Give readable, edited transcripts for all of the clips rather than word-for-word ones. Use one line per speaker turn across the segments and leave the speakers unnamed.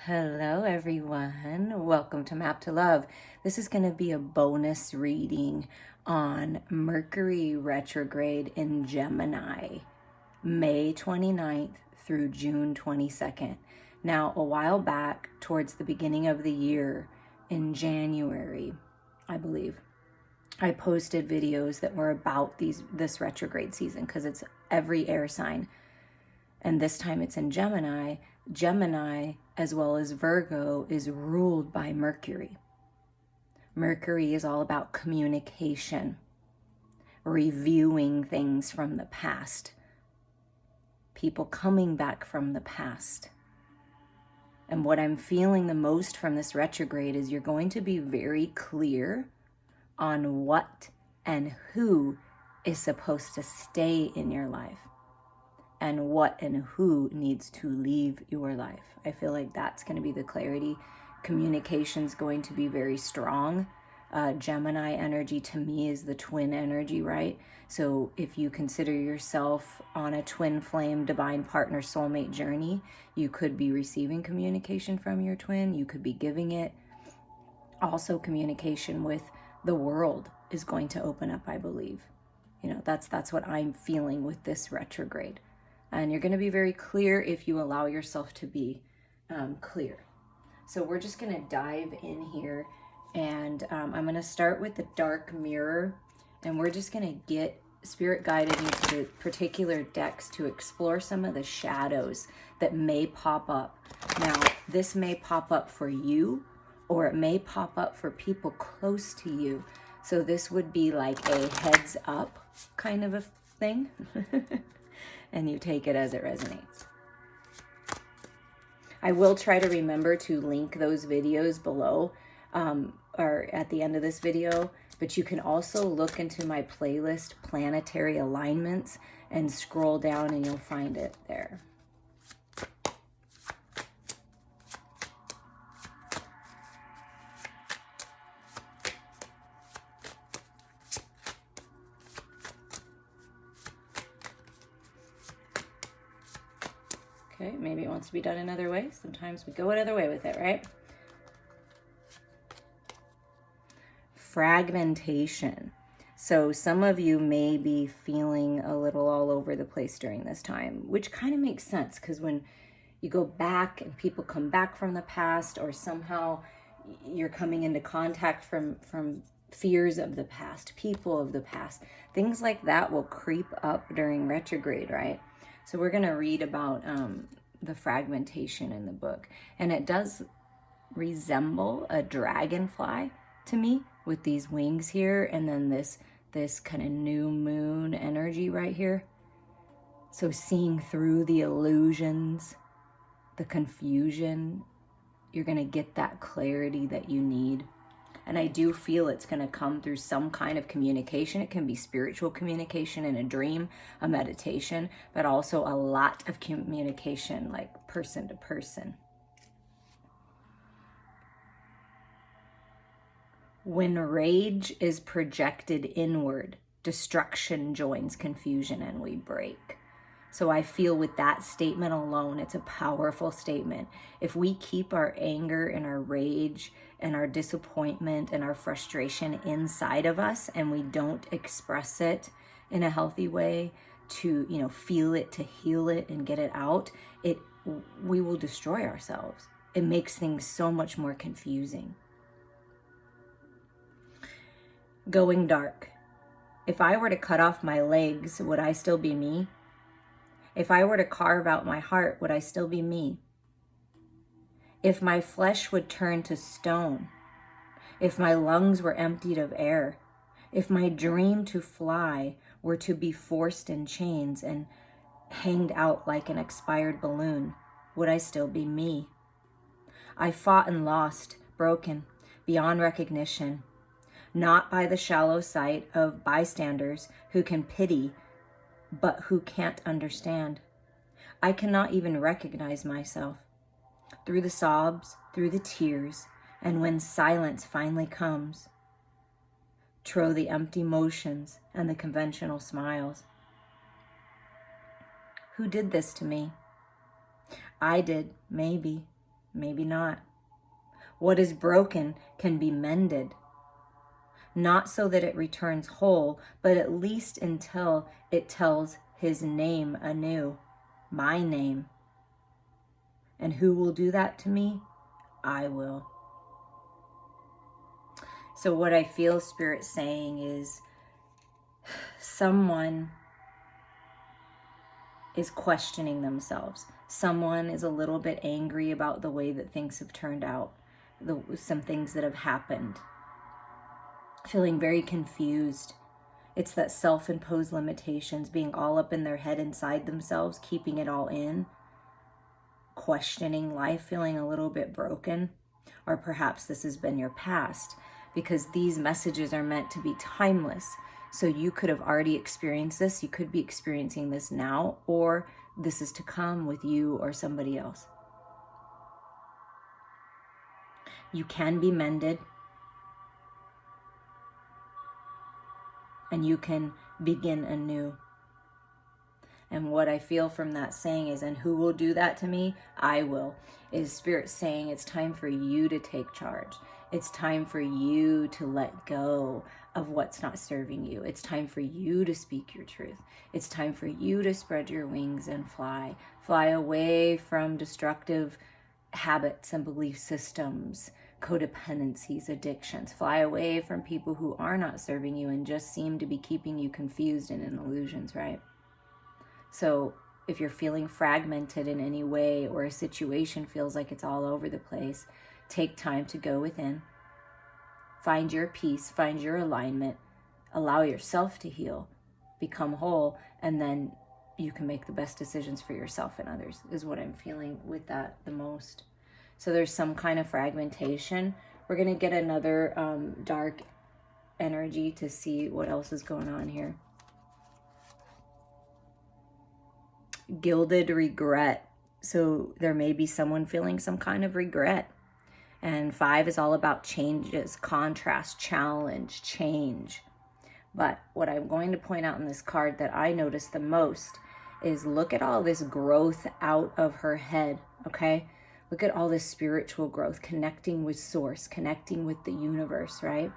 Hello everyone, welcome to Map to Love. This is going to be a bonus reading on Mercury Retrograde in Gemini, May 29th through June 22nd. Now, a while back, towards the beginning of the year, in January, I believe, I posted videos that were about this retrograde season because it's every air sign. And this time it's in Gemini. Gemini, as well as Virgo, is ruled by Mercury. Mercury is all about communication, reviewing things from the past, people coming back from the past. And what I'm feeling the most from this retrograde is you're going to be very clear on what and who is supposed to stay in your life, and what and who needs to leave your life. I feel like that's going to be the clarity. Communication's going to be very strong. Gemini energy to me is the twin energy, right? So if you consider yourself on a twin flame, divine partner, soulmate journey, you could be receiving communication from your twin. You could be giving it. Also, communication with the world is going to open up, I believe. You know, that's what I'm feeling with this retrograde. And you're going to be very clear if you allow yourself to be clear. So we're just going to dive in here, and I'm going to start with the dark mirror, and we're just going to get spirit guided into particular decks to explore some of the shadows that may pop up. Now, this may pop up for you, or it may pop up for people close to you. So this would be like a heads up kind of a thing. And you take it as it resonates. I will try to remember to link those videos below or at the end of this video, but you can also look into my playlist, Planetary Alignments, and scroll down and you'll find it there. Okay, maybe it wants to be done another way. Sometimes we go another way with it, right? Fragmentation. So some of you may be feeling a little all over the place during this time, which kind of makes sense because when you go back and people come back from the past, or somehow you're coming into contact from fears of the past, people of the past, things like that will creep up during retrograde, right? So we're going to read about the fragmentation in the book. And it does resemble a dragonfly to me with these wings here, and then this kind of new moon energy right here. So seeing through the illusions, the confusion, you're going to get that clarity that you need. And I do feel it's going to come through some kind of communication. It can be spiritual communication in a dream, a meditation, but also a lot of communication, like person to person. When rage is projected inward, destruction joins confusion and we break. So I feel with that statement alone, it's a powerful statement. If we keep our anger and our rage and our disappointment and our frustration inside of us, and we don't express it in a healthy way to, you know, feel it, to heal it and get it out, we will destroy ourselves. It makes things so much more confusing. Going dark. If I were to cut off my legs, would I still be me? If I were to carve out my heart, would I still be me? If my flesh would turn to stone, if my lungs were emptied of air, if my dream to fly were to be forced in chains and hanged out like an expired balloon, would I still be me? I fought and lost, broken, beyond recognition, not by the shallow sight of bystanders who can pity but who can't understand. I cannot even recognize myself. Through the sobs, through the tears, and when silence finally comes, through the empty motions and the conventional smiles. Who did this to me? I did, maybe. Maybe not. What is broken can be mended. Not so that it returns whole, but at least until it tells his name anew, my name. And who will do that to me? I will. So what I feel Spirit saying is someone is questioning themselves. Someone is a little bit angry about the way that things have turned out, some things that have happened. Feeling very confused. It's that self-imposed limitations, being all up in their head inside themselves, keeping it all in, questioning life, feeling a little bit broken. Or perhaps this has been your past, because these messages are meant to be timeless. So you could have already experienced this. You could be experiencing this now, or this is to come with you or somebody else. You can be mended. And you can begin anew. And what I feel from that saying is, and who will do that to me? I will. Is Spirit saying it's time for you to take charge. It's time for you to let go of what's not serving you. It's time for you to speak your truth. It's time for you to spread your wings and fly. Fly away from destructive habits and belief systems, codependencies, addictions. Fly away from people who are not serving you and just seem to be keeping you confused and in illusions, right? So if you're feeling fragmented in any way, or a situation feels like it's all over the place, take time to go within. Find your peace, find your alignment, allow yourself to heal, become whole, and then you can make the best decisions for yourself and others, is what I'm feeling with that the most. So there's some kind of fragmentation. We're going to get another dark energy to see what else is going on here. Gilded regret. So there may be someone feeling some kind of regret. And 5 is all about changes, contrast, challenge, change. But what I'm going to point out in this card that I notice the most is look at all this growth out of her head, okay? Look at all this spiritual growth, connecting with source, connecting with the universe, right?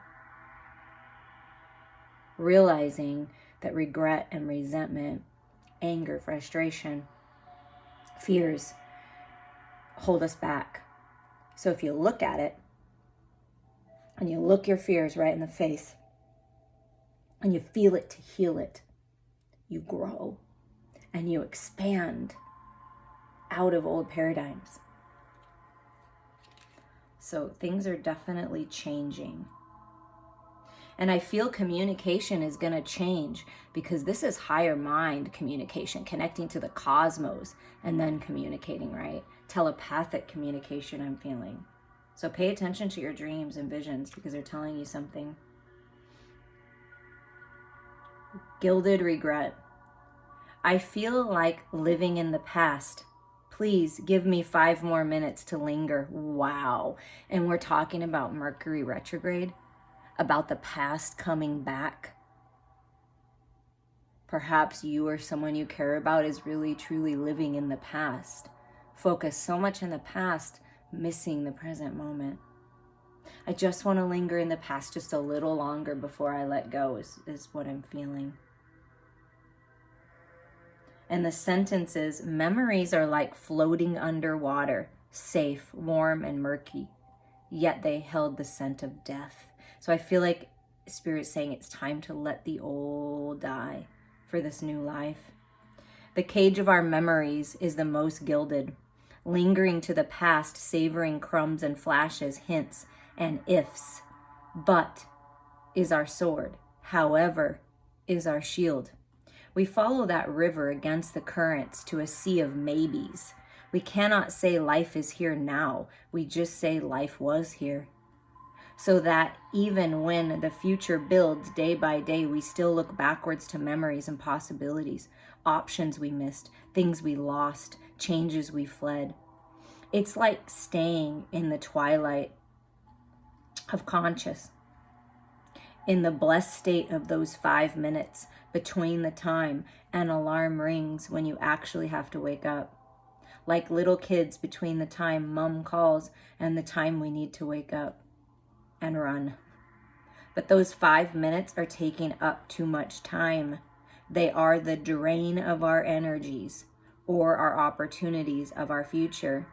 Realizing that regret and resentment, anger, frustration, fears hold us back. So if you look at it and you look your fears right in the face and you feel it to heal it, you grow and you expand out of old paradigms. So things are definitely changing. And I feel communication is going to change, because this is higher mind communication, connecting to the cosmos and then communicating, right? Telepathic communication I'm feeling. So pay attention to your dreams and visions, because they're telling you something. Gilded regret. I feel like living in the past. Please give me 5 more minutes to linger. Wow. And we're talking about Mercury Retrograde, about the past coming back. Perhaps you or someone you care about is really truly living in the past. Focus so much in the past, missing the present moment. I just want to linger in the past just a little longer before I let go is what I'm feeling. And the sentence is, memories are like floating underwater, safe, warm, and murky, yet they held the scent of death. So I feel like Spirit's saying it's time to let the old die for this new life. The cage of our memories is the most gilded, lingering to the past, savoring crumbs and flashes, hints and ifs. But is our sword, however, is our shield. We follow that river against the currents to a sea of maybes. We cannot say life is here now. We just say life was here. So that even when the future builds day by day, we still look backwards to memories and possibilities, options we missed, things we lost, changes we fled. It's like staying in the twilight of conscious, in the blessed state of those 5 minutes between the time an alarm rings when you actually have to wake up. like little kids between the time mom calls and the time we need to wake up and run. But those 5 minutes are taking up too much time. They are the drain of our energies or our opportunities of our future.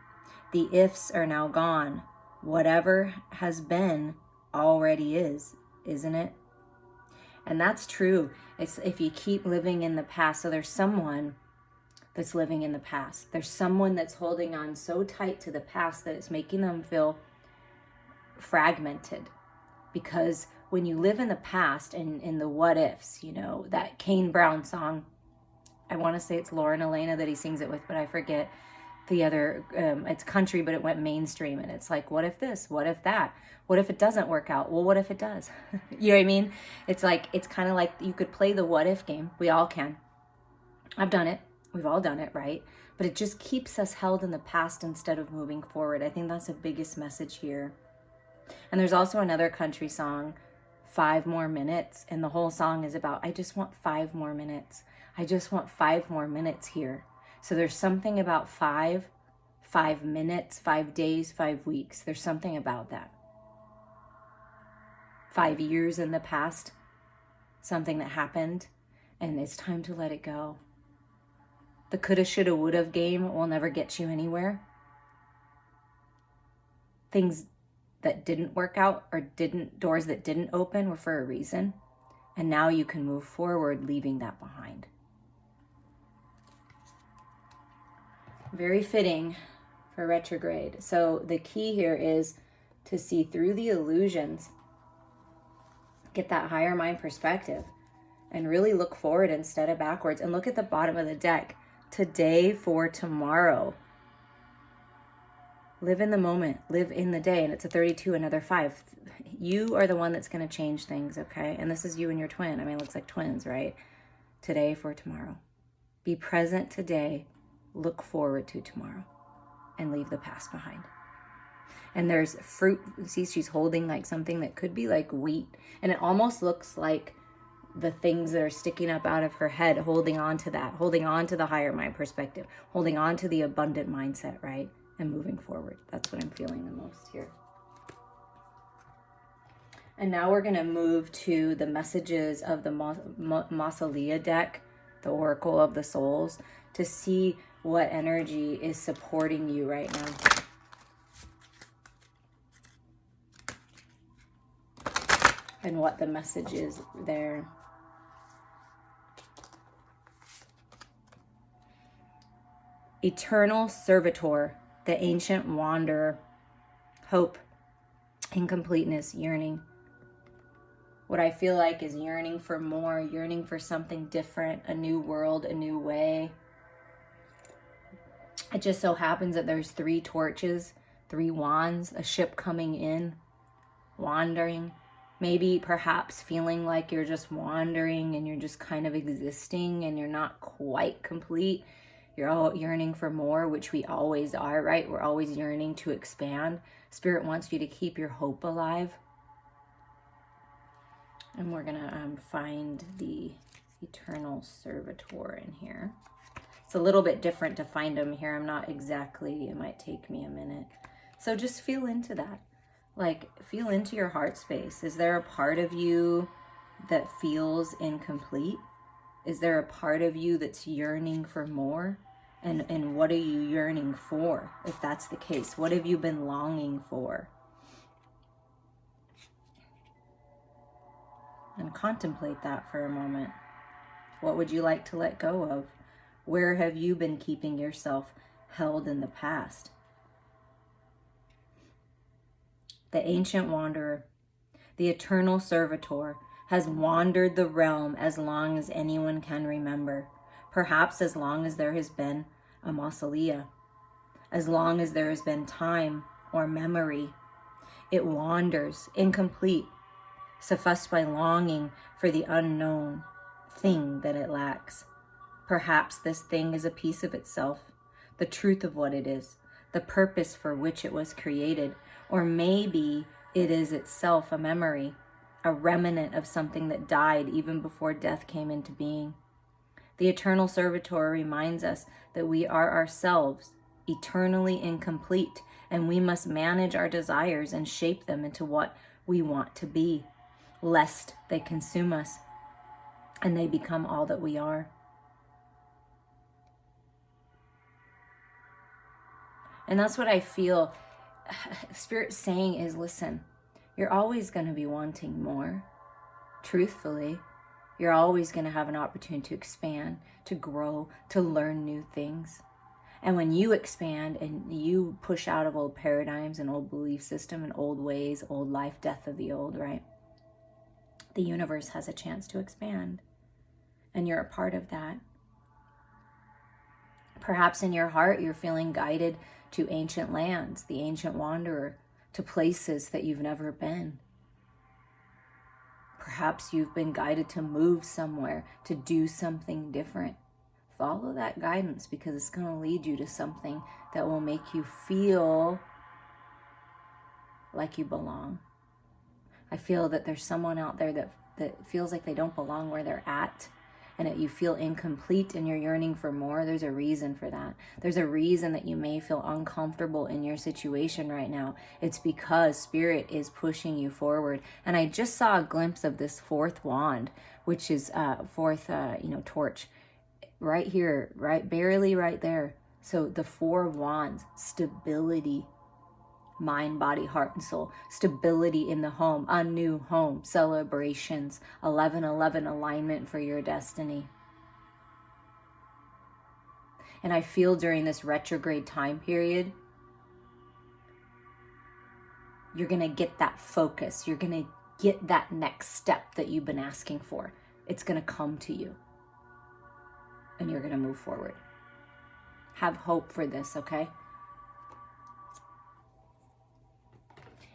The ifs are now gone. Whatever has been already is, isn't it? And that's true. It's if you keep living in the past. So there's someone that's living in the past. There's someone that's holding on so tight to the past that it's making them feel fragmented. Because when you live in the past and in the what ifs, you know, that Kane Brown song, I want to say it's Lauren Elena that he sings it with, but I forget the other, it's country, but it went mainstream. And it's like, what if this? What if that? What if it doesn't work out? Well, what if it does? You know what I mean? It's like, it's kind of like you could play the what if game. We all can. I've done it. We've all done it, right? But it just keeps us held in the past instead of moving forward. I think that's the biggest message here. And there's also another country song, 5 More Minutes. And the whole song is about, I just want 5 more minutes. I just want 5 more minutes here. So there's something about 5 minutes, 5 days, 5 weeks. There's something about that. 5 years in the past, something that happened, and it's time to let it go. The coulda, shoulda, woulda game will never get you anywhere. Things that didn't work out or doors that didn't open were for a reason. And now you can move forward, leaving that behind. Very fitting for retrograde. So the key here is to see through the illusions, get that higher mind perspective, and really look forward instead of backwards. And look at the bottom of the deck. Today for tomorrow. Live in the moment. Live in the day. And it's a 32, another 5. You are the one that's going to change things, okay? And this is you and your twin. I mean, it looks like twins, right? Today for tomorrow. Be present today. Look forward to tomorrow. And leave the past behind. And there's fruit. See, she's holding like something that could be like wheat. And it almost looks like the things that are sticking up out of her head, holding on to that, holding on to the higher mind perspective, holding on to the abundant mindset, right? And moving forward. That's what I'm feeling the most here. And now we're going to move to the messages of the Masalia deck, the Oracle of the Souls, to see what energy is supporting you right now. And what the message is there. Eternal servitor, the ancient wanderer, hope, incompleteness, yearning. What I feel like is yearning for more, yearning for something different, a new world, a new way. It just so happens that there's 3 torches, 3 wands, a ship coming in, wandering. Maybe perhaps feeling like you're just wandering and you're just kind of existing and you're not quite complete. You're all yearning for more, which we always are, right? We're always yearning to expand. Spirit wants you to keep your hope alive. And we're going to find the eternal servitor in here. It's a little bit different to find them here. I'm not exactly, it might take me a minute. So just feel into that. Like, feel into your heart space. Is there a part of you that feels incomplete? Is there a part of you that's yearning for more? And what are you yearning for, if that's the case? What have you been longing for? And contemplate that for a moment. What would you like to let go of? Where have you been keeping yourself held in the past? The ancient wanderer, the eternal servitor, has wandered the realm as long as anyone can remember. Perhaps as long as there has been a Masalia, as long as there has been time or memory. It wanders, incomplete, suffused by longing for the unknown thing that it lacks. Perhaps this thing is a piece of itself, the truth of what it is, the purpose for which it was created, or maybe it is itself a memory, a remnant of something that died even before death came into being. The eternal servitor reminds us that we are ourselves eternally incomplete, and we must manage our desires and shape them into what we want to be, lest they consume us and they become all that we are. And that's what I feel Spirit saying is, listen, you're always going to be wanting more. Truthfully, you're always going to have an opportunity to expand, to grow, to learn new things. And when you expand and you push out of old paradigms and old belief system and old ways, old life, death of the old, right? The universe has a chance to expand. And you're a part of that. Perhaps in your heart, you're feeling guided to ancient lands, the ancient wanderer, to places that you've never been. Perhaps you've been guided to move somewhere, to do something different. Follow that guidance, because it's going to lead you to something that will make you feel like you belong. I feel that there's someone out there that feels like they don't belong where they're at, and that you feel incomplete and you're yearning for more. There's a reason for that. There's a reason that you may feel uncomfortable in your situation right now. It's because Spirit is pushing you forward. And I just saw a glimpse of this fourth wand, which is fourth, torch. Right here, right, barely right there. So the 4 wands, stability, mind, body, heart, and soul, stability in the home, a new home, celebrations, 11:11 alignment for your destiny. And I feel during this retrograde time period, you're going to get that focus. You're going to get that next step that you've been asking for. It's going to come to you. And you're going to move forward. Have hope for this, okay?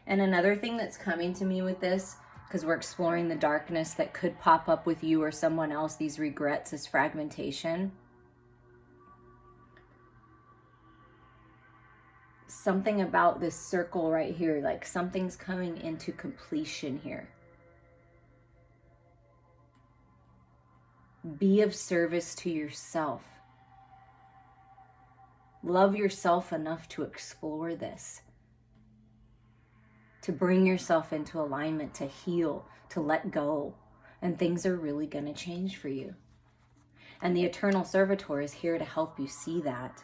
And another thing that's coming to me with this, because we're exploring the darkness that could pop up with you or someone else, these regrets, this fragmentation. Something about this circle right here, like something's coming into completion here. Be of service to yourself. Love yourself enough to explore this. To bring yourself into alignment, to heal, to let go. And things are really going to change for you. And the Eternal Servitor is here to help you see that.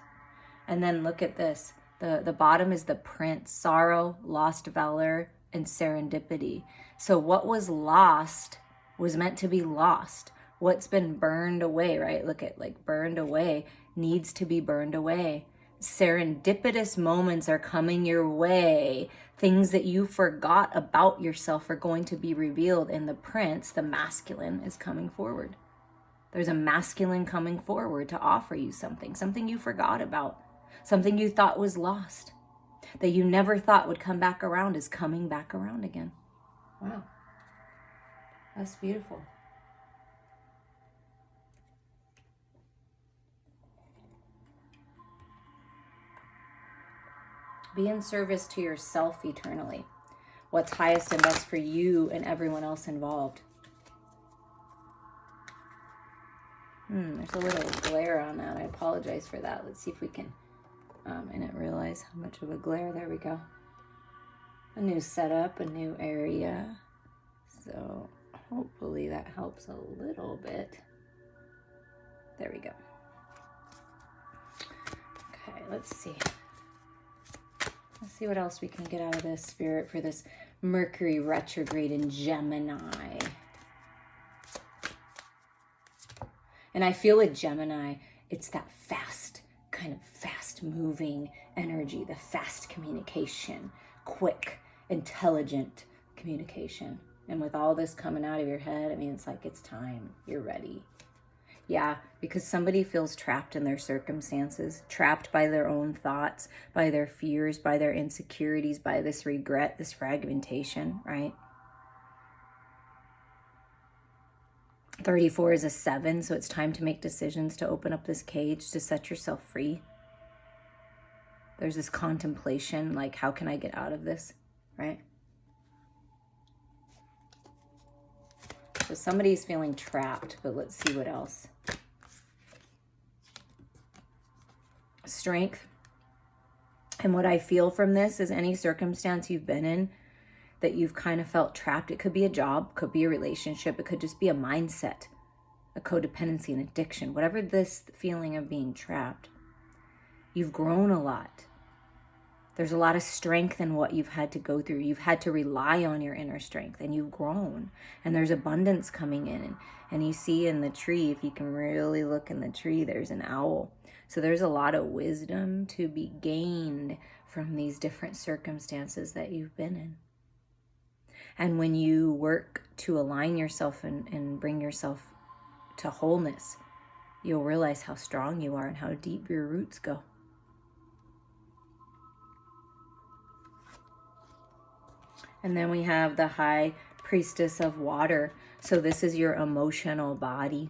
And then look at this. The bottom is the Prince. Sorrow, lost valor, and serendipity. So what was lost was meant to be lost. What's been burned away, right? Look at like burned away needs to be burned away. Serendipitous moments are coming your way. Things that you forgot about yourself are going to be revealed. And the Prince, the masculine, is coming forward. There's a masculine coming forward to offer you something you forgot about, something you thought was lost, that you never thought would come back around is coming back around again. Wow. That's beautiful. Be in service to yourself eternally. What's highest and best for you and everyone else involved. There's a little glare on that. I apologize for that. Let's see if we can, I didn't realize how much of a glare. There we go. A new setup, a new area. So hopefully that helps a little bit. There we go. Okay, let's see. Let's see what else we can get out of this, Spirit, for this Mercury retrograde in Gemini. And I feel with Gemini, it's that fast, kind of fast moving energy, the fast communication, quick, intelligent communication. And with all this coming out of your head, I mean, it's like, it's time. You're ready. Yeah, because somebody feels trapped in their circumstances, trapped by their own thoughts, by their fears, by their insecurities, by this regret, this fragmentation, right? 34 is a 7, so it's time to make decisions to open up this cage, to set yourself free. There's this contemplation, like, how can I get out of this, right? So somebody's feeling trapped, but let's see what else. Strength. And what I feel from this is any circumstance you've been in that you've kind of felt trapped. It could be a job, could be a relationship, it could just be a mindset, a codependency, an addiction, whatever this feeling of being trapped. You've grown a lot. There's a lot of strength in what you've had to go through. You've had to rely on your inner strength, and you've grown. And there's abundance coming in. And you see in the tree, if you can really look in the tree, there's an owl. So there's a lot of wisdom to be gained from these different circumstances that you've been in. And when you work to align yourself and bring yourself to wholeness, you'll realize how strong you are and how deep your roots go. And then we have the High Priestess of Water. So this is your emotional body,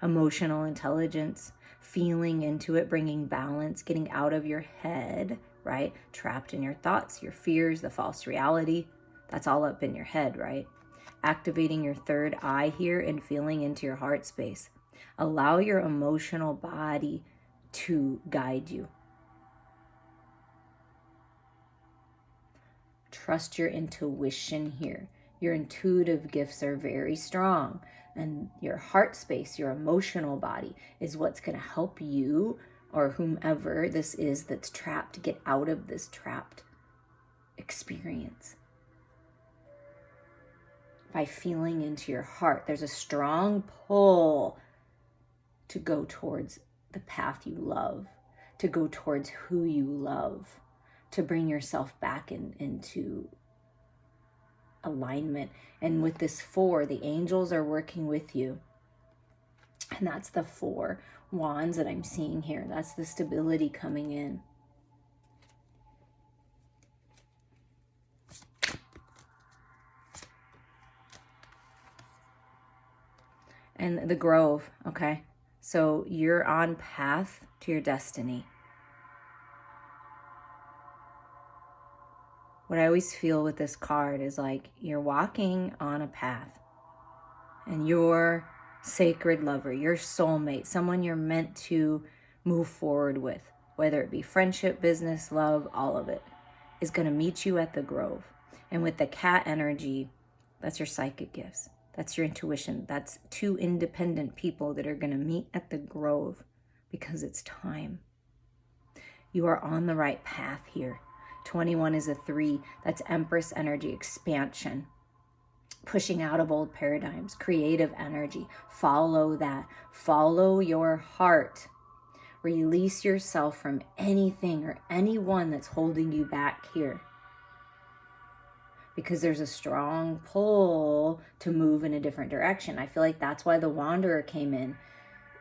emotional intelligence, feeling into it, bringing balance, getting out of your head, right? Trapped in your thoughts, your fears, the false reality. That's all up in your head, right? Activating your third eye here and feeling into your heart space. Allow your emotional body to guide you. Trust your intuition here. Your intuitive gifts are very strong. And your heart space, your emotional body, is what's going to help you or whomever this is that's trapped get out of this trapped experience. By feeling into your heart, there's a strong pull to go towards the path you love, to go towards who you love, to bring yourself back into alignment. And with this 4, the angels are working with you. And that's the 4 wands that I'm seeing here. That's the stability coming in. And the Grove, okay? So you're on path to your destiny. What I always feel with this card is like you're walking on a path. And your sacred lover, your soulmate, someone you're meant to move forward with, whether it be friendship, business, love, all of it, is going to meet you at the Grove. And with the cat energy, that's your psychic gifts. That's your intuition. That's 2 independent people that are going to meet at the Grove because it's time. You are on the right path here. 21 is a 3. That's Empress energy, expansion, pushing out of old paradigms, creative energy. Follow that. Follow your heart. Release yourself from anything or anyone that's holding you back here. Because there's a strong pull to move in a different direction. I feel like that's why the Wanderer came in,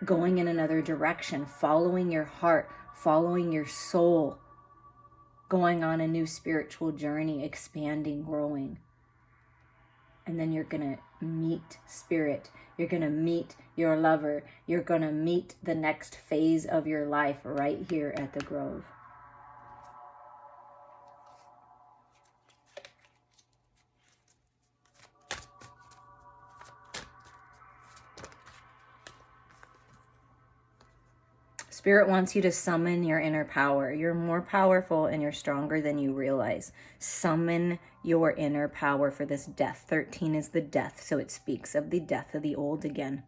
going in another direction, following your heart, following your soul, going on a new spiritual journey, expanding, growing. And then you're going to meet spirit. You're going to meet your lover. You're going to meet the next phase of your life right here at the Grove. Spirit wants you to summon your inner power. You're more powerful and you're stronger than you realize. Summon your inner power for this death. 13 is the death, so it speaks of the death of the old again.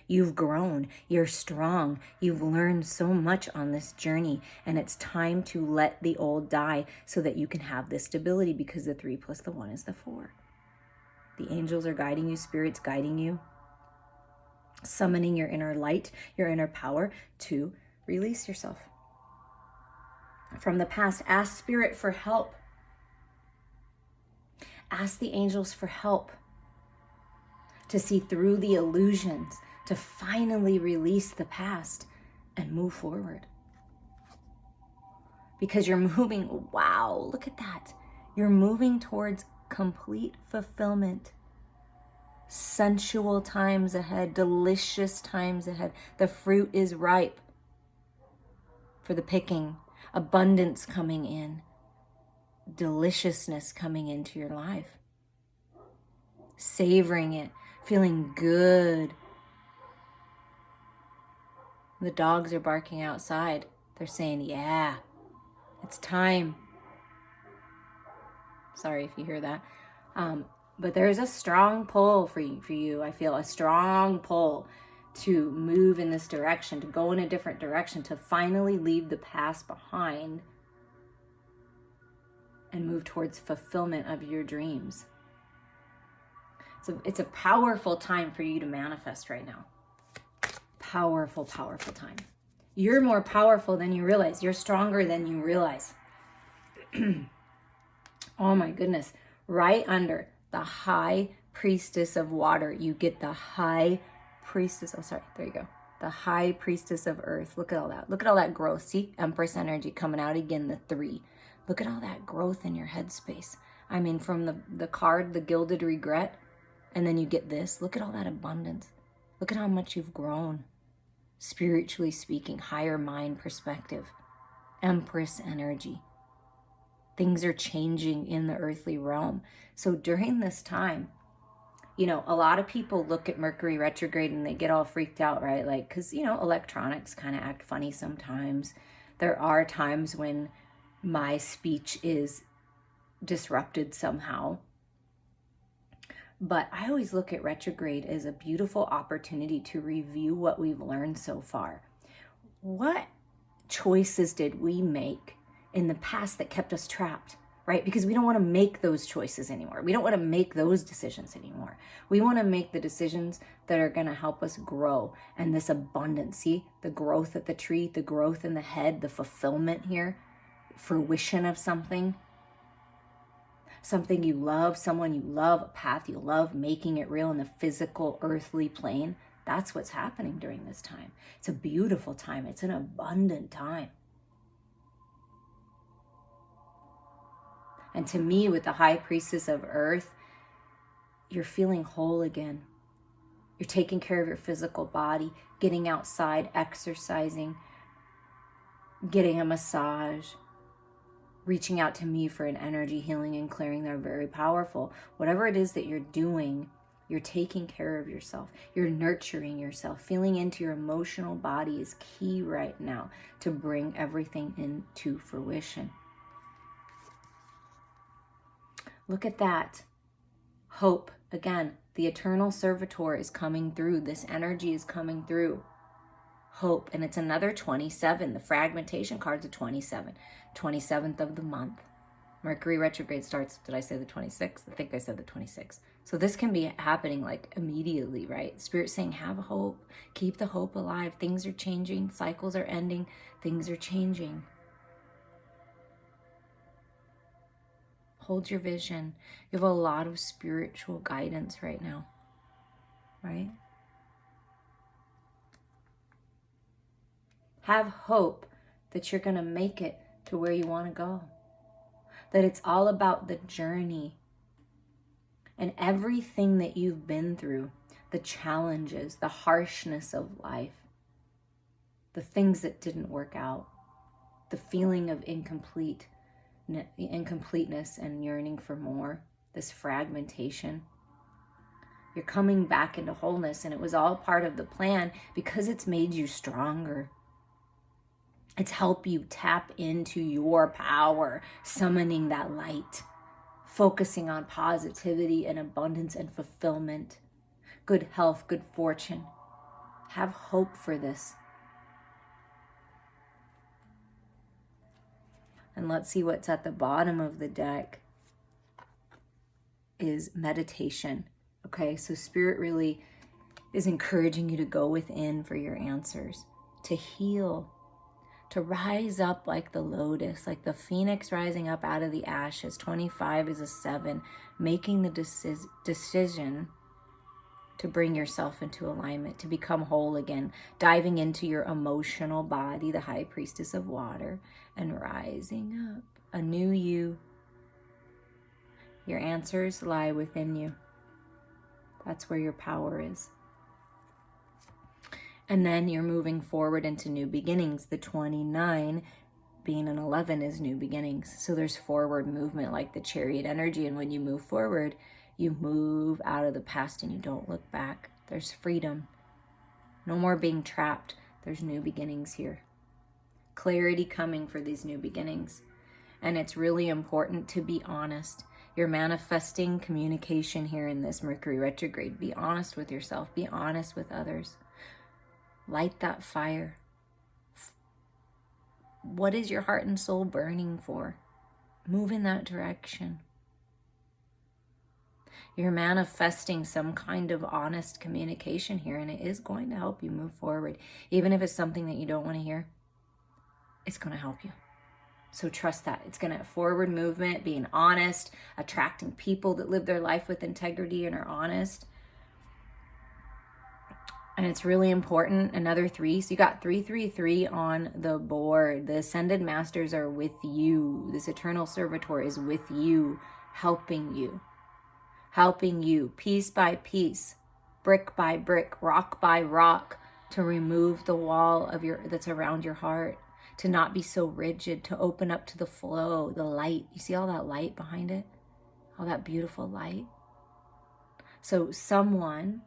You've grown. You're strong. You've learned so much on this journey, and it's time to let the old die so that you can have this stability, because the 3 plus the 1 is the 4. The angels are guiding you. Spirit's guiding you. Summoning your inner light, your inner power to release yourself from the past. Ask Spirit for help. Ask the angels for help to see through the illusions, to finally release the past and move forward. Because you're moving, wow, look at that. You're moving towards complete fulfillment. Sensual times ahead, delicious times ahead. The fruit is ripe for the picking. Abundance coming in. Deliciousness coming into your life. Savoring it, feeling good. The dogs are barking outside. They're saying, yeah, It's time. Sorry if you hear that. But there's a strong pull for you. I feel a strong pull to move in this direction, to go in a different direction, to finally leave the past behind and move towards fulfillment of your dreams. So it's a powerful time for you to manifest right now. Powerful, powerful time. You're more powerful than you realize. You're stronger than you realize. Oh my goodness. Right under the High Priestess of Water, you get the High Priestess. Oh, sorry. There you go. The High Priestess of Earth. Look at all that. Look at all that growth. See? Empress energy coming out again, the 3. Look at all that growth in your headspace. I mean, from the card, the Gilded Regret, and then you get this. Look at all that abundance. Look at how much you've grown. Spiritually speaking, higher mind perspective. Empress energy. Things are changing in the earthly realm. So during this time, you know, a lot of people look at Mercury retrograde and they get all freaked out, right? Like, because, you know, electronics kind of act funny sometimes. There are times when my speech is disrupted somehow. But I always look at retrograde as a beautiful opportunity to review what we've learned so far. What choices did we make in the past that kept us trapped, right? Because we don't want to make those choices anymore. We don't want to make those decisions anymore. We want to make the decisions that are going to help us grow. And this abundance, see, the growth at the tree, the growth in the head, the fulfillment here, fruition of something you love, someone you love, a path you love, making it real in the physical, earthly plane. That's what's happening during this time. It's a beautiful time. It's an abundant time. And to me, with the High Priestess of Earth, you're feeling whole again. You're taking care of your physical body, getting outside, exercising, getting a massage, reaching out to me for an energy healing and clearing. They're very powerful. Whatever it is that you're doing, you're taking care of yourself. You're nurturing yourself. Feeling into your emotional body is key right now to bring everything into fruition. Look at that. Hope. Again, the eternal servitor is coming through. This energy is coming through. Hope. And it's another 27. The fragmentation card's a 27. 27th of the month. Mercury retrograde starts, did I say the 26th? I think I said the 26th. So this can be happening like immediately, right? Spirit saying, have hope. Keep the hope alive. Things are changing. Cycles are ending. Things are changing. Hold your vision. You have a lot of spiritual guidance right now, right? Have hope that you're going to make it to where you want to go. That it's all about the journey and everything that you've been through, the challenges, the harshness of life, the things that didn't work out, the feeling of incompleteness and yearning for more, this fragmentation. You're coming back into wholeness, and it was all part of the plan because it's made you stronger. It's helped you tap into your power, summoning that light, focusing on positivity and abundance and fulfillment, good health, good fortune. Have hope for this. And let's see what's at the bottom of the deck is meditation. Okay, so Spirit really is encouraging you to go within for your answers, to heal, to rise up like the lotus, like the phoenix rising up out of the ashes. 25 is a 7, making the decision to bring yourself into alignment, to become whole again, diving into your emotional body, the High Priestess of Water, and rising up, a new you. Your answers lie within you. That's where your power is. And then you're moving forward into new beginnings. The 29 being an 11 is new beginnings. So there's forward movement like the Chariot energy. And when you move forward, you move out of the past and you don't look back. There's freedom. No more being trapped. There's new beginnings here. Clarity coming for these new beginnings. And it's really important to be honest. You're manifesting communication here in this Mercury retrograde. Be honest with yourself. Be honest with others. Light that fire. What is your heart and soul burning for? Move in that direction. You're manifesting some kind of honest communication here, and it is going to help you move forward. Even if it's something that you don't want to hear, it's going to help you. So trust that. It's going to forward movement, being honest, attracting people that live their life with integrity and are honest. And it's really important. Another 3. So you got 333 on the board. The Ascended Masters are with you. This Eternal Servitor is with you, helping you. Helping you piece by piece, brick by brick, rock by rock, to remove the wall of that's around your heart, to not be so rigid, to open up to the flow, the light. You see all that light behind it? All that beautiful light. So someone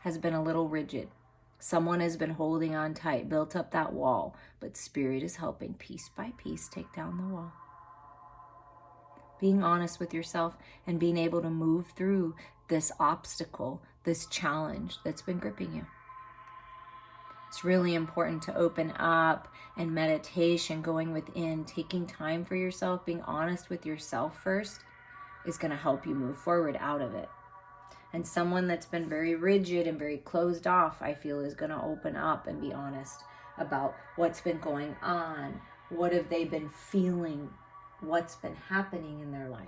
has been a little rigid. Someone has been holding on tight, built up that wall, but Spirit is helping piece by piece take down the wall. Being honest with yourself and being able to move through this obstacle, this challenge that's been gripping you. It's really important to open up, and meditation, going within, taking time for yourself, being honest with yourself first is going to help you move forward out of it. And someone that's been very rigid and very closed off, I feel, is going to open up and be honest about what's been going on. What have they been feeling? What's been happening in their life.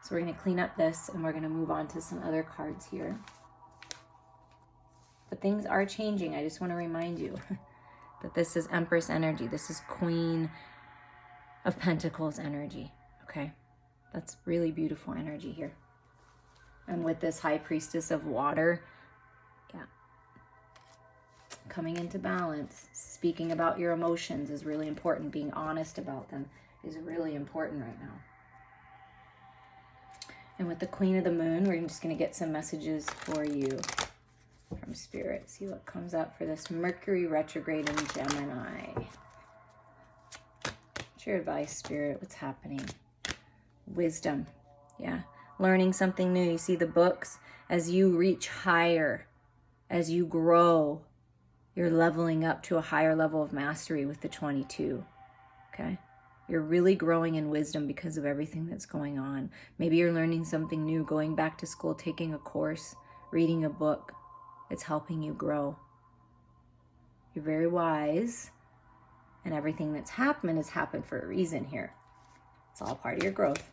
So we're going to clean up this, and we're going to move on to some other cards here. But things are changing. I just want to remind you that this is Empress energy. This is Queen of Pentacles energy. Okay? That's really beautiful energy here. And with this High Priestess of Water, coming into balance, speaking about your emotions is really important. Being honest about them is really important right now. And with the Queen of the Moon, we're just going to get some messages for you from Spirit. See what comes up for this Mercury retrograde in Gemini. What's your advice, Spirit? What's happening? Wisdom. Yeah. Learning something new. You see the books. As you reach higher, as you grow, you're leveling up to a higher level of mastery with the 22, okay? You're really growing in wisdom because of everything that's going on. Maybe you're learning something new, going back to school, taking a course, reading a book. It's helping you grow. You're very wise, and everything that's happened has happened for a reason here. It's all part of your growth.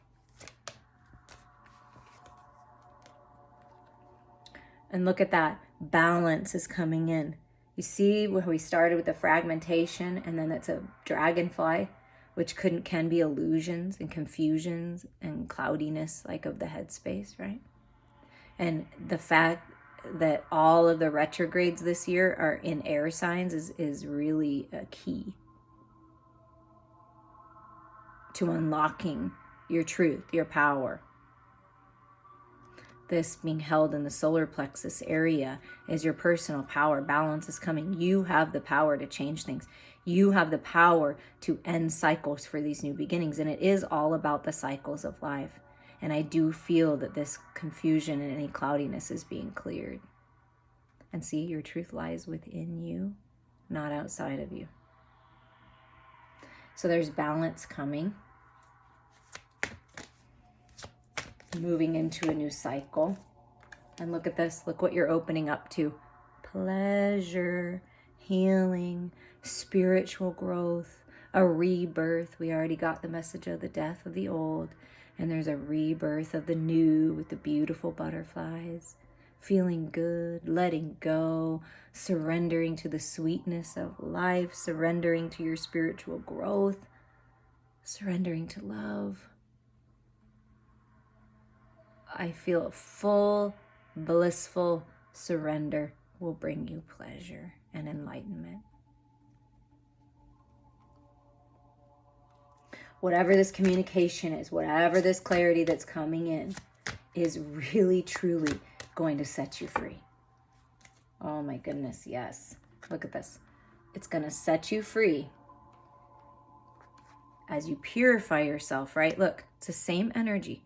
And look at that. Balance is coming in. You see where we started with the fragmentation, and then it's a dragonfly, which can be illusions and confusions and cloudiness, like of the headspace, right? And the fact that all of the retrogrades this year are in air signs is really a key to unlocking your truth, your power. This being held in the solar plexus area is your personal power. Balance is coming. You have the power to change things. You have the power to end cycles for these new beginnings. And it is all about the cycles of life. And I do feel that this confusion and any cloudiness is being cleared. And see, your truth lies within you, not outside of you. So there's balance coming. Moving into a new cycle. And look at this. Look what you're opening up to. Pleasure, healing, spiritual growth, a rebirth. We already got the message of the death of the old. And there's a rebirth of the new with the beautiful butterflies. Feeling good, letting go, surrendering to the sweetness of life, surrendering to your spiritual growth, surrendering to love. I feel a full, blissful surrender will bring you pleasure and enlightenment. Whatever this communication is, whatever this clarity that's coming in is really, truly going to set you free. Oh my goodness, yes. Look at this. It's going to set you free as you purify yourself, right? Look, it's the same energy.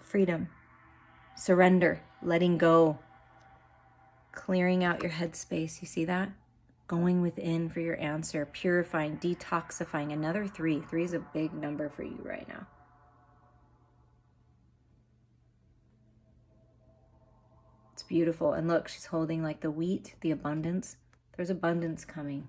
Freedom, surrender, letting go, clearing out your headspace. You see that? Going within for your answer, purifying, detoxifying. Another 3. 3 is a big number for you right now. It's beautiful. And look, she's holding like the wheat, the abundance. There's abundance coming.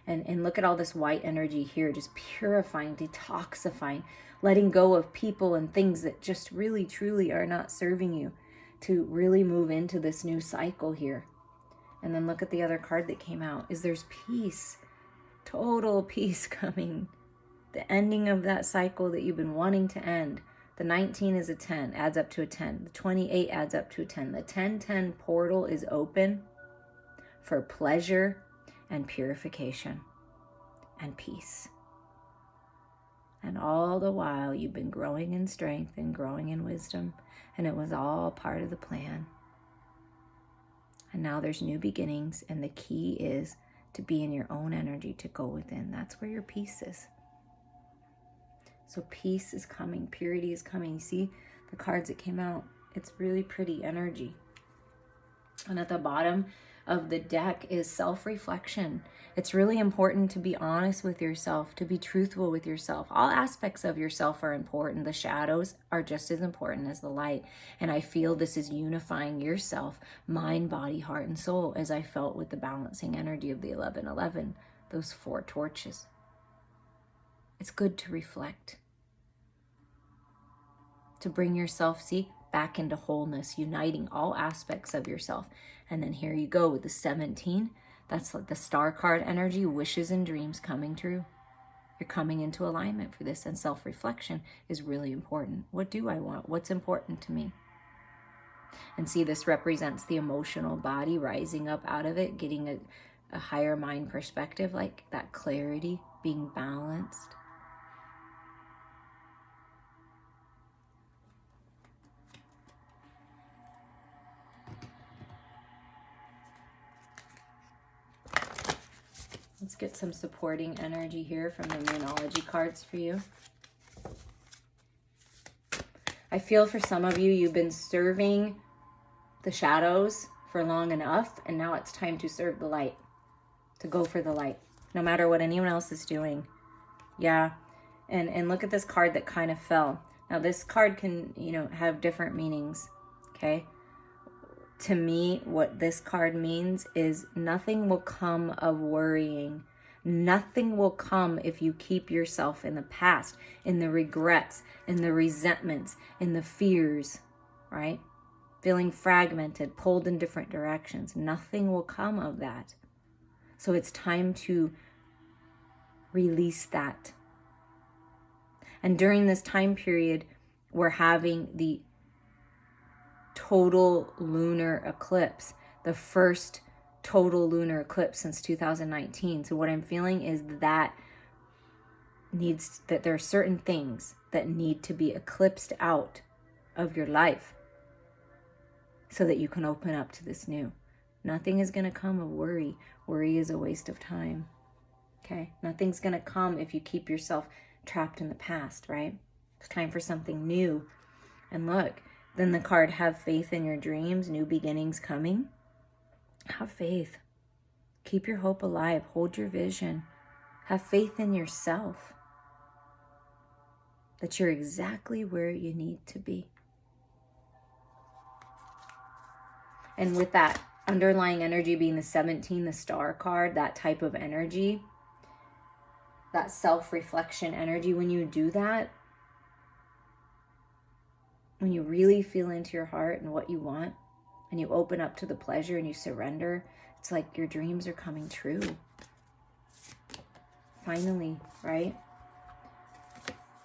And look at all this white energy here, just purifying, detoxifying, letting go of people and things that just really, truly are not serving you, to really move into this new cycle here. And then look at the other card that came out, is there's peace, total peace coming. The ending of that cycle that you've been wanting to end. The 19 is a 10, adds up to a 10. The 28 adds up to a 10. The 10-10 portal is open for pleasure and purification and peace. And all the while you've been growing in strength and growing in wisdom, and it was all part of the plan. And now there's new beginnings, and the key is to be in your own energy, to go within. That's where your peace is. So peace is coming, purity is coming. You see the cards that came out? It's really pretty energy. And at the bottom of the deck is self-reflection. It's really important to be honest with yourself, to be truthful with yourself. All aspects of yourself are important. The shadows are just as important as the light. And I feel this is unifying yourself, mind, body, heart, and soul, as I felt with the balancing energy of the 1111, those 4 torches. It's good to reflect, to bring yourself, see, back into wholeness, uniting all aspects of yourself. And then here you go with the 17. That's like the star card energy, wishes and dreams coming true. You're coming into alignment for this, and self-reflection is really important. What do I want? What's important to me? And see, this represents the emotional body rising up out of it, getting a higher mind perspective, like that clarity, being balanced. Let's get some supporting energy here from the Moonology cards for you. I feel for some of you, you've been serving the shadows for long enough, and now it's time to serve the light, to go for the light, no matter what anyone else is doing. Yeah, and look at this card that kind of fell. Now this card can, have different meanings, okay? To me, what this card means is nothing will come of worrying. Nothing will come if you keep yourself in the past, in the regrets, in the resentments, in the fears, right? Feeling fragmented, pulled in different directions. Nothing will come of that. So it's time to release that. And during this time period, we're having the total lunar eclipse, the first total lunar eclipse since 2019. So what I'm feeling is that there are certain things that need to be eclipsed out of your life so that you can open up to this new. Nothing is going to come of worry. Worry is a waste of time. Okay? Nothing's going to come if you keep yourself trapped in the past, right? It's time for something new. And look, then the card, have faith in your dreams, new beginnings coming. Have faith. Keep your hope alive. Hold your vision. Have faith in yourself, that you're exactly where you need to be. And with that underlying energy being the 17, the star card, that type of energy, that self-reflection energy, when you do that, when you really feel into your heart and what you want, and you open up to the pleasure and you surrender, it's like your dreams are coming true. Finally, right?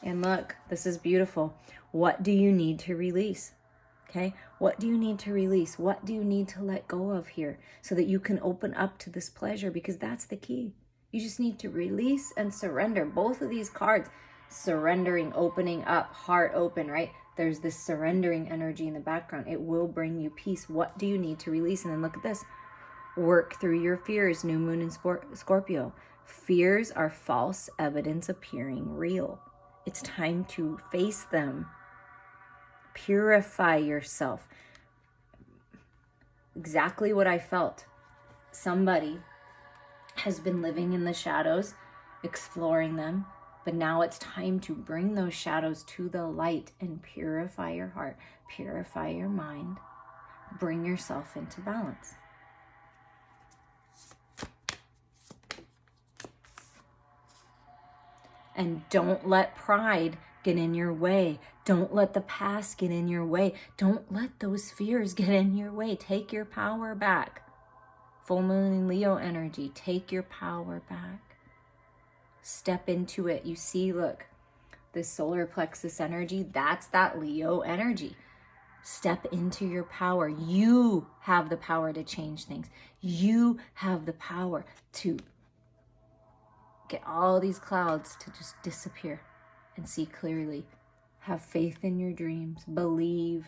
And look, this is beautiful. What do you need to release? Okay? What do you need to release? What do you need to let go of here so that you can open up to this pleasure? Because that's the key. You just need to release and surrender. Both of these cards, surrendering, opening up, heart open, right? There's this surrendering energy in the background. It will bring you peace. What do you need to release? And then look at this. Work through your fears, new moon in Scorpio. Fears are false evidence appearing real. It's time to face them. Purify yourself. Exactly what I felt. Somebody has been living in the shadows, exploring them, but now it's time to bring those shadows to the light and purify your heart, purify your mind, bring yourself into balance. And don't let pride get in your way. Don't let the past get in your way. Don't let those fears get in your way. Take your power back. Full moon in Leo energy. Take your power back. Step into it. You see, look, this solar plexus energy, that's that Leo energy. Step into your power. You have the power to change things. You have the power to get all these clouds to just disappear and see clearly. Have faith in your dreams. Believe.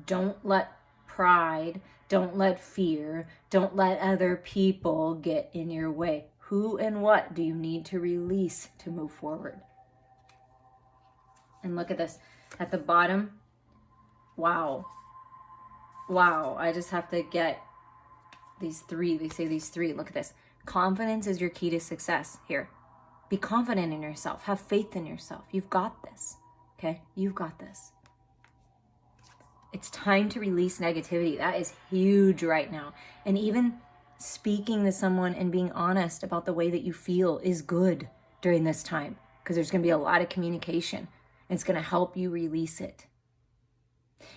Don't let pride, don't let fear, don't let other people get in your way. Who and what do you need to release to move forward? And look at this. At the bottom, wow. Wow, I just have to get these three. They say these three. Look at this. Confidence is your key to success. Here, be confident in yourself. Have faith in yourself. You've got this, okay? You've got this. It's time to release negativity. That is huge right now. And even speaking to someone and being honest about the way that you feel is good during this time, because there's going to be a lot of communication. And it's going to help you release it.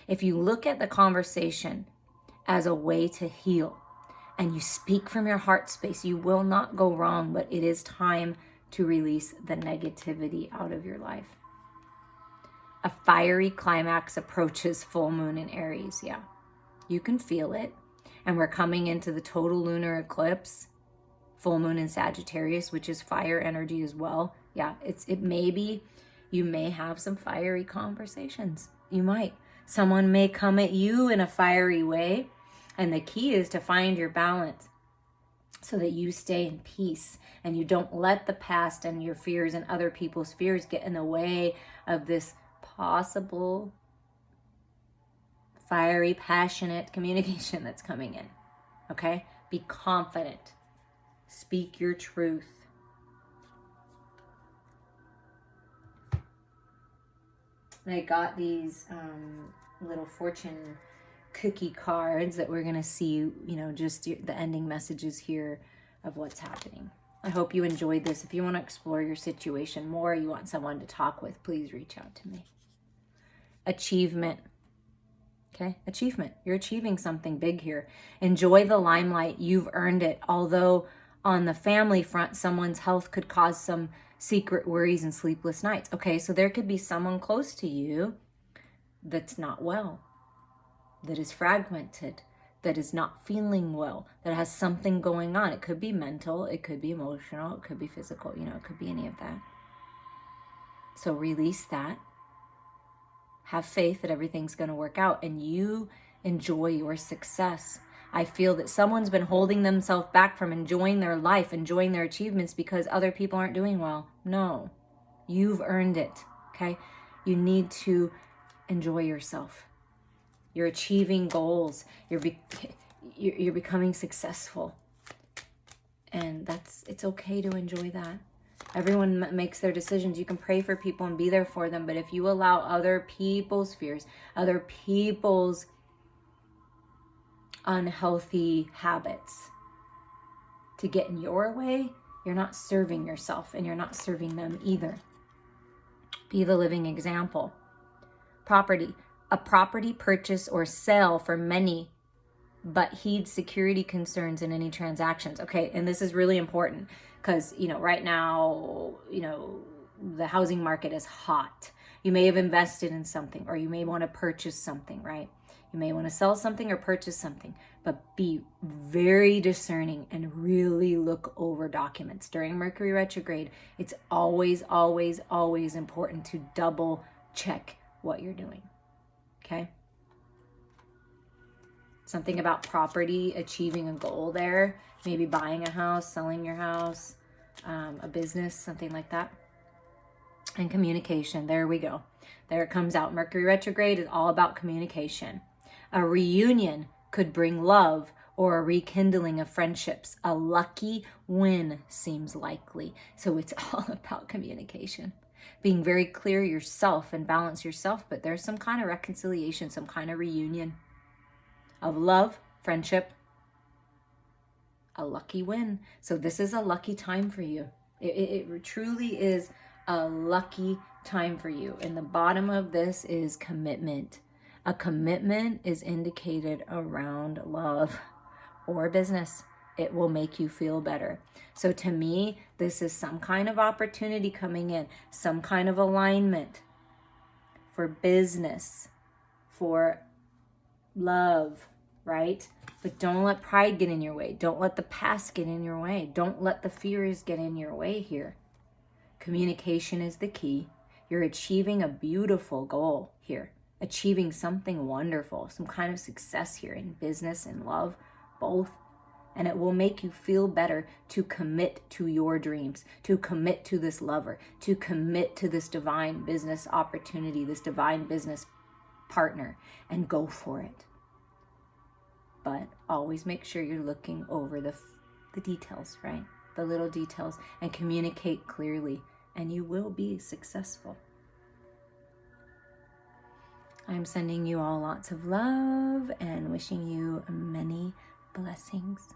If you look at the conversation as a way to heal, and you speak from your heart space, you will not go wrong, but it is time to release the negativity out of your life. A fiery climax approaches full moon in Aries. Yeah, you can feel it. And we're coming into the total lunar eclipse, full moon in Sagittarius, which is fire energy as well. Yeah, you may have some fiery conversations. You might. Someone may come at you in a fiery way. And the key is to find your balance so that you stay in peace and you don't let the past and your fears and other people's fears get in the way of this possible fiery, passionate communication that's coming in. Okay? Be confident. Speak your truth. And I got these little fortune cookie cards that we're going to see, just the ending messages here of what's happening. I hope you enjoyed this. If you want to explore your situation more, you want someone to talk with, please reach out to me. Achievement. Okay? Achievement. You're achieving something big here. Enjoy the limelight. You've earned it. Although on the family front, someone's health could cause some secret worries and sleepless nights. Okay, so there could be someone close to you that's not well, that is fragmented, that is not feeling well, that has something going on. It could be mental, it could be emotional, it could be physical, it could be any of that. So release that. Have faith that everything's going to work out and you enjoy your success. I feel that someone's been holding themselves back from enjoying their life, enjoying their achievements because other people aren't doing well. No, you've earned it, okay? You need to enjoy yourself. You're achieving goals. You're becoming successful. And it's okay to enjoy that. Everyone makes their decisions. You can pray for people and be there for them. But if you allow other people's fears, other people's unhealthy habits to get in your way, you're not serving yourself and you're not serving them either. Be the living example. Property. A property purchase or sale for many, but heed security concerns in any transactions. Okay, and this is really important because, right now, the housing market is hot. You may have invested in something or you may want to purchase something, right? You may want to sell something or purchase something, but be very discerning and really look over documents. During Mercury Retrograde, it's always, always, always important to double check what you're doing. Okay? Something about property, achieving a goal there. Maybe buying a house, selling your house, a business, something like that. And communication, there we go. There it comes out. Mercury retrograde is all about communication. A reunion could bring love or a rekindling of friendships. A lucky win seems likely. So it's all about communication. Being very clear yourself and balance yourself, but there's some kind of reconciliation, some kind of reunion of love, friendship, a lucky win. So this is a lucky time for you. It truly is a lucky time for you. And the bottom of this is commitment. A commitment is indicated around love or business. It will make you feel better. So to me, this is some kind of opportunity coming in, some kind of alignment for business, for love, right? But don't let pride get in your way. Don't let the past get in your way. Don't let the fears get in your way here. Communication is the key. You're achieving a beautiful goal here, achieving something wonderful, some kind of success here in business and love, both. And it will make you feel better to commit to your dreams, to commit to this lover, to commit to this divine business opportunity, this divine business partner, and go for it. But always make sure you're looking over the details, right? The little details, and communicate clearly, and you will be successful. I'm sending you all lots of love and wishing you many blessings.